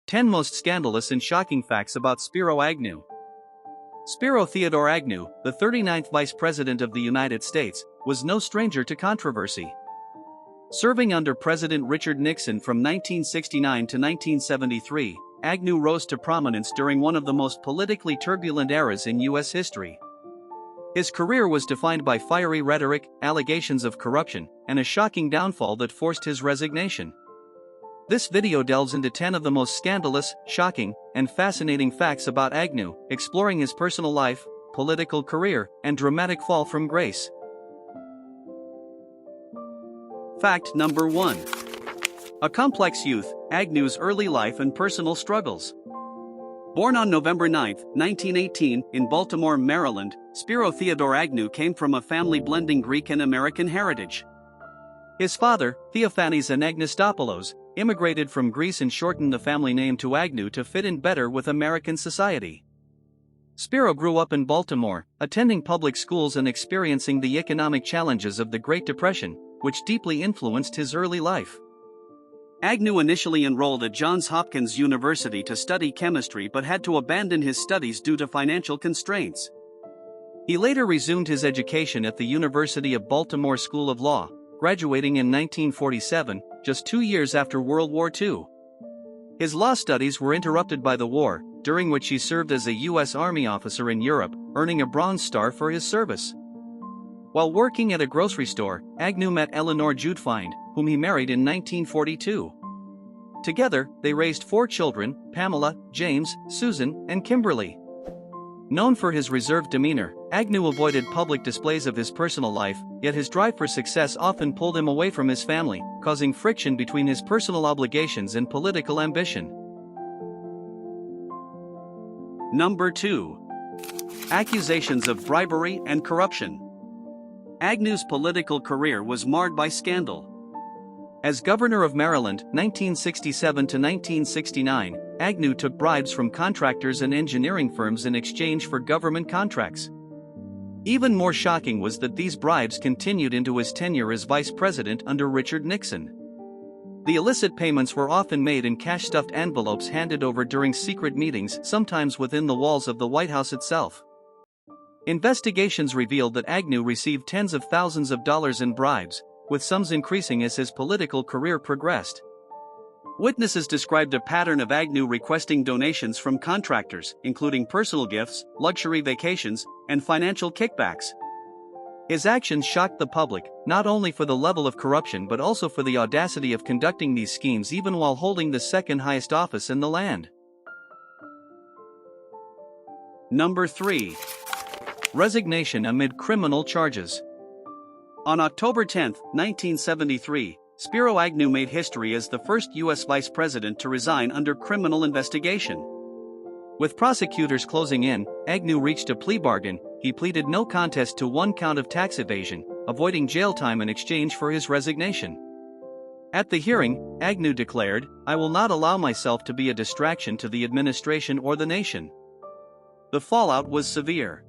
10 Most Scandalous and Shocking Facts About Spiro Agnew. Spiro Theodore Agnew, the 39th Vice President of the United States, was no stranger to controversy. Serving under President Richard Nixon from 1969 to 1973, Agnew rose to prominence during one of the most politically turbulent eras in U.S. history. His career was defined by fiery rhetoric, allegations of corruption, and a shocking downfall that forced his resignation. This video delves into 10 of the most scandalous, shocking, and fascinating facts about Agnew, exploring his personal life, political career, and dramatic fall from grace. Fact number 1. A complex youth, Agnew's early life and personal struggles. Born on November 9, 1918, in Baltimore, Maryland, Spiro Theodore Agnew came from a family blending Greek and American heritage. His father, Theophanes Anagnostopoulos, immigrated from Greece and shortened the family name to Agnew to fit in better with American society. Spiro grew up in Baltimore, attending public schools and experiencing the economic challenges of the Great Depression, which deeply influenced his early life. Agnew initially enrolled at Johns Hopkins University to study chemistry but had to abandon his studies due to financial constraints. He later resumed his education at the University of Baltimore School of Law, graduating in 1947, just 2 years after World War II. His law studies were interrupted by the war, during which he served as a U.S. Army officer in Europe, earning a Bronze Star for his service. While working at a grocery store, Agnew met Eleanor Jude Find, whom he married in 1942. Together, they raised 4 children: Pamela, James, Susan, and Kimberly. Known for his reserved demeanor, Agnew avoided public displays of his personal life, yet his drive for success often pulled him away from his family, causing friction between his personal obligations and political ambition. Number 2. Accusations of bribery and corruption. Agnew's political career was marred by scandal. As governor of Maryland, 1967 to 1969, Agnew took bribes from contractors and engineering firms in exchange for government contracts. Even more shocking was that these bribes continued into his tenure as vice president under Richard Nixon. The illicit payments were often made in cash-stuffed envelopes handed over during secret meetings, sometimes within the walls of the White House itself. Investigations revealed that Agnew received tens of thousands of dollars in bribes, with sums increasing as his political career progressed. Witnesses described a pattern of Agnew requesting donations from contractors, including personal gifts, luxury vacations, and financial kickbacks. His actions shocked the public, not only for the level of corruption but also for the audacity of conducting these schemes even while holding the second highest office in the land. Number 3. Resignation amid criminal charges. On October 10, 1973, Spiro Agnew made history as the first U.S. vice president to resign under criminal investigation. With prosecutors closing in, Agnew reached a plea bargain. He pleaded no contest to 1 count of tax evasion, avoiding jail time in exchange for his resignation. At the hearing, Agnew declared, "I will not allow myself to be a distraction to the administration or the nation." The fallout was severe.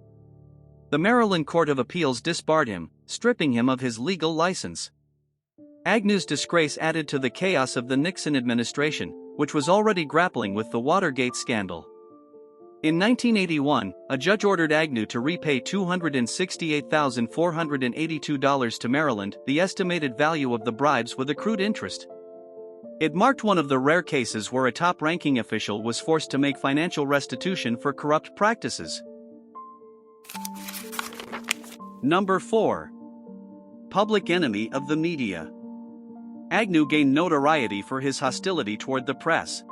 The Maryland Court of Appeals disbarred him, stripping him of his legal license. Agnew's disgrace added to the chaos of the Nixon administration, which was already grappling with the Watergate scandal. In 1981, a judge ordered Agnew to repay $268,482 to Maryland, the estimated value of the bribes with accrued interest. It marked one of the rare cases where a top-ranking official was forced to make financial restitution for corrupt practices. Number 4. Public enemy of the media. Agnew gained notoriety for his hostility toward the press.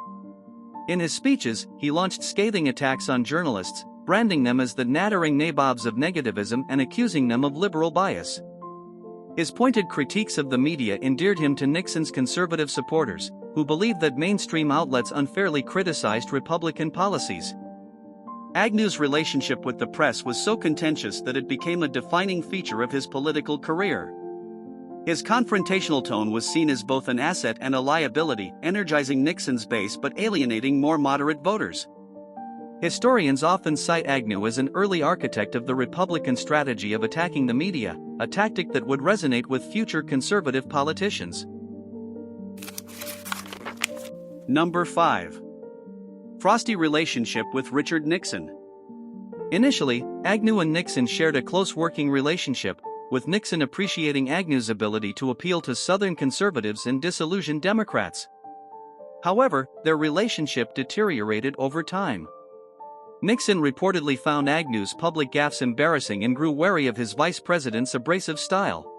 In his speeches, he launched scathing attacks on journalists, branding them as the nattering nabobs of negativism and accusing them of liberal bias. His pointed critiques of the media endeared him to Nixon's conservative supporters, who believed that mainstream outlets unfairly criticized Republican policies. Agnew's relationship with the press was so contentious that it became a defining feature of his political career. His confrontational tone was seen as both an asset and a liability, energizing Nixon's base but alienating more moderate voters. Historians often cite Agnew as an early architect of the Republican strategy of attacking the media, a tactic that would resonate with future conservative politicians. Number 5. Frosty Relationship with Richard Nixon. Initially, Agnew and Nixon shared a close working relationship, with Nixon appreciating Agnew's ability to appeal to Southern conservatives and disillusioned Democrats. However, their relationship deteriorated over time. Nixon reportedly found Agnew's public gaffes embarrassing and grew wary of his vice president's abrasive style.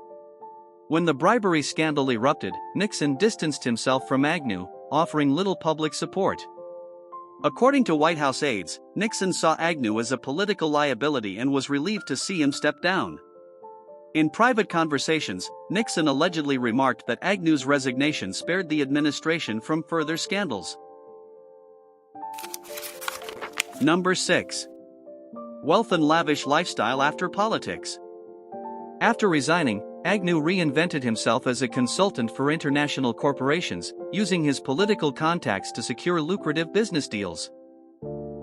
When the bribery scandal erupted, Nixon distanced himself from Agnew, offering little public support. According to White House aides, Nixon saw Agnew as a political liability and was relieved to see him step down. In private conversations, Nixon allegedly remarked that Agnew's resignation spared the administration from further scandals. Number 6. Wealth and lavish lifestyle after politics. After resigning, Agnew reinvented himself as a consultant for international corporations, using his political contacts to secure lucrative business deals.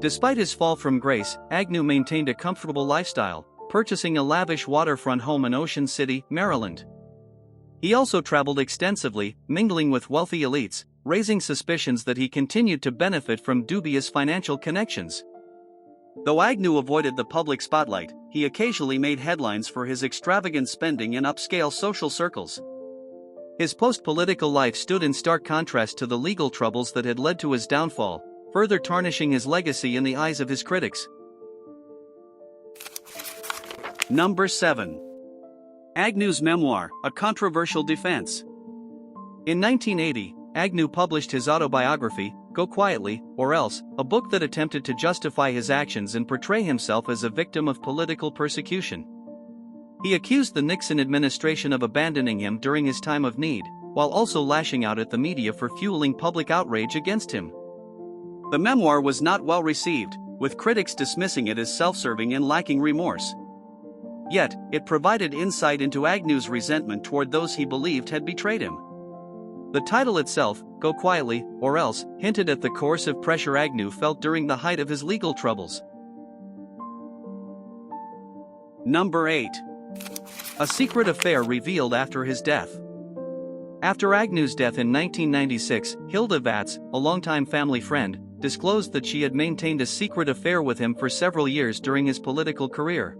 Despite his fall from grace, Agnew maintained a comfortable lifestyle, purchasing a lavish waterfront home in Ocean City, Maryland. He also traveled extensively, mingling with wealthy elites, raising suspicions that he continued to benefit from dubious financial connections. Though Agnew avoided the public spotlight, he occasionally made headlines for his extravagant spending in upscale social circles. His post-political life stood in stark contrast to the legal troubles that had led to his downfall, further tarnishing his legacy in the eyes of his critics. Number 7. Agnew's memoir, A Controversial Defense. In 1980, Agnew published his autobiography, Go Quietly, or Else, a book that attempted to justify his actions and portray himself as a victim of political persecution. He accused the Nixon administration of abandoning him during his time of need, while also lashing out at the media for fueling public outrage against him. The memoir was not well received, with critics dismissing it as self-serving and lacking remorse. Yet, it provided insight into Agnew's resentment toward those he believed had betrayed him. The title itself, Go Quietly, or Else, hinted at the coercive pressure Agnew felt during the height of his legal troubles. Number 8. A secret affair revealed after his death. After Agnew's death in 1996, Hilda Vatz, a longtime family friend, disclosed that she had maintained a secret affair with him for several years during his political career.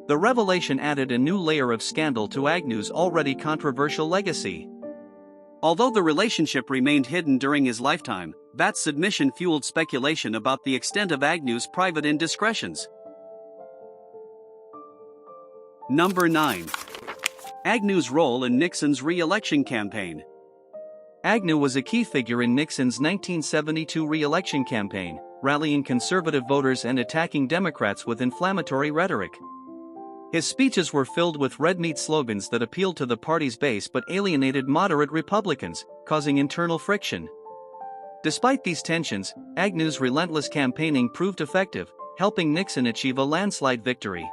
The revelation added a new layer of scandal to Agnew's already controversial legacy. Although the relationship remained hidden during his lifetime, Vatz's admission fueled speculation about the extent of Agnew's private indiscretions. Number 9. Agnew's role in Nixon's re-election campaign. Agnew was a key figure in Nixon's 1972 re-election campaign, rallying conservative voters and attacking Democrats with inflammatory rhetoric. His speeches were filled with red meat slogans that appealed to the party's base but alienated moderate Republicans, causing internal friction. Despite these tensions, Agnew's relentless campaigning proved effective, helping Nixon achieve a landslide victory.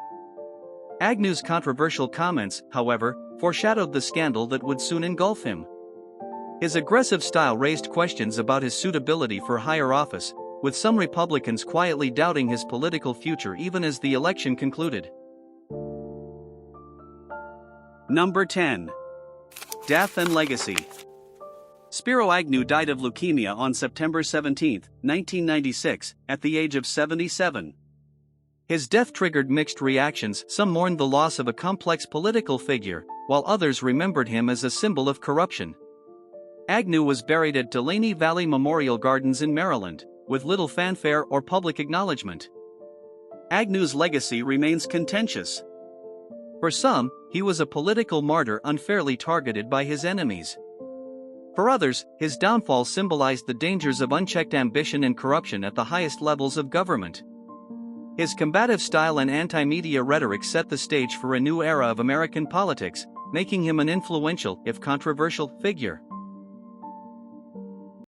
Agnew's controversial comments, however, foreshadowed the scandal that would soon engulf him. His aggressive style raised questions about his suitability for higher office, with some Republicans quietly doubting his political future even as the election concluded. Number 10. Death and legacy. Spiro Agnew died of leukemia on September 17, 1996, at the age of 77. His death triggered mixed reactions. Some mourned the loss of a complex political figure, while others remembered him as a symbol of corruption. Agnew was buried at Delaney Valley Memorial Gardens in Maryland, with little fanfare or public acknowledgement. Agnew's legacy remains contentious. For some, he was a political martyr unfairly targeted by his enemies. For others, his downfall symbolized the dangers of unchecked ambition and corruption at the highest levels of government. His combative style and anti-media rhetoric set the stage for a new era of American politics, making him an influential, if controversial, figure.